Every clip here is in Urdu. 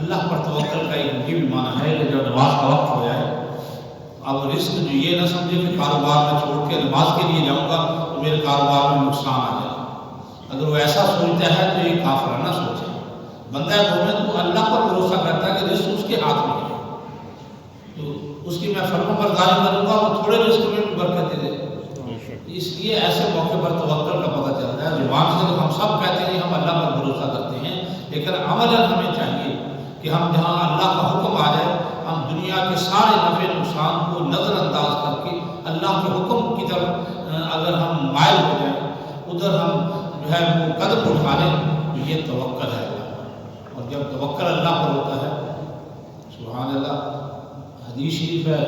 اللہ پر توکل کا ایک یہ بھی معنی ہے کہ جب نماز کا وقت ہو جائے اب رزق جو یہ نہ سمجھے کہ کاروبار میں چھوڑ کے نماز کے لیے جاؤں گا تو میرے کاروبار میں نقصان آ جائے. اگر وہ ایسا سوچتا ہے تو یہ کافرانہ سوچ ہے. بندہ مومن تو اللہ پر بھروسہ کرتا ہے کہ رزق اس کے ہاتھ میں ہے، تو اس کی میں فرما برداری کروں گا، وہ تھوڑے رزق میں بھی برکت دے دے. اس لیے ایسے موقع پر توکل کا پتہ چلتا ہے. زبان سے تو ہم سب کہتے ہیں ہم اللہ پر بھروسہ کرتے ہیں، لیکن عملاً ہمیں چاہیے کہ ہم جہاں اللہ کا حکم آ جائے ہم دنیا کے سارے نفع نقصان کو نظر انداز کر کے اللہ کے حکم کی طرف اگر ہم مائل ہو جائیں، ادھر ہم جو ہے وہ قدم اٹھا لیں تو یہ توکل ہے. اور جب توکل اللہ پر ہوتا ہے سبحان اللہ. حدیث شریف ہے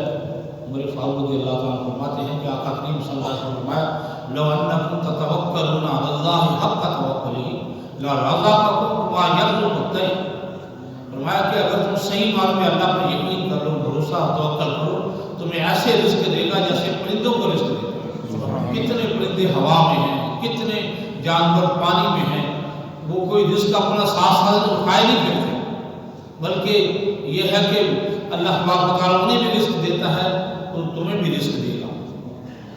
عمر فاروق رضی اللہ تعالیٰ عنہ فرماتے ہیں کہ آقا کریم صلی اللہ علیہ وسلم فرمایا لو انکم تتوکلون علی اللہ حق توکلہ لرزقکم ما یرزق الطیر. فرمایا کہ اگر تم صحیح معنوں میں اللہ پر یقین کر لو، بھروسہ توکل کرو، تمہیں ایسے رزق دے گا جیسے پرندوں کو رزق دیتا ہے. کتنے پرندے ہوا میں ہیں، کتنے جانور پانی میں ہیں، وہ کوئی رزق اپنا ساتھ تو کھائے نہیں پھرتے، بلکہ یہ ہے کہ اللہ تبارک و تعالیٰ انہیں بھی رزق دیتا ہے تو تمہیں بھی رزق دے گا.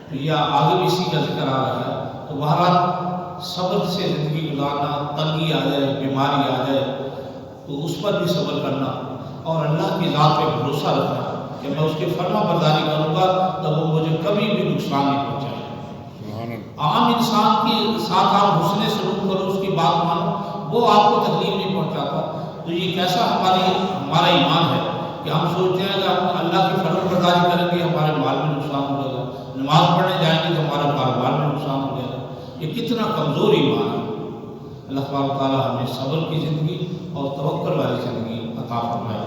تو یہ آگے بھی اسی کا ذکر آ رہا ہے. تو بہرحال صبر سے زندگی گزارنا، تنگی آ جائے، بیماری آ جائے تو اس پر بھی صبر کرنا اور اللہ کی ذات پہ بھروسہ رکھنا کہ میں اس کی فرما برداری کروں گا تو وہ مجھے کبھی بھی نقصان نہیں پہنچائے. عام انسان کے ساتھ آپ حسن سلوک کرو، اس کی بات مانو، وہ آپ کو تکلیف نہیں پہنچاتا. تو یہ کیسا ہمارا ایمان ہے کہ ہم سوچتے ہیں کہ ہم اللہ کی فرما برداری کریں گے ہمارے مال میں نقصان ہو جائے گا، نماز پڑھنے جائیں گے تو ہمارا کاروبار میں نقصان ہو جائے گا. یہ کتنا کمزور ایمان ہے. اللہ تبارک و تعالیٰ ہمیں صبر کی زندگی اور توکل والی زندگی عطا فرمائے.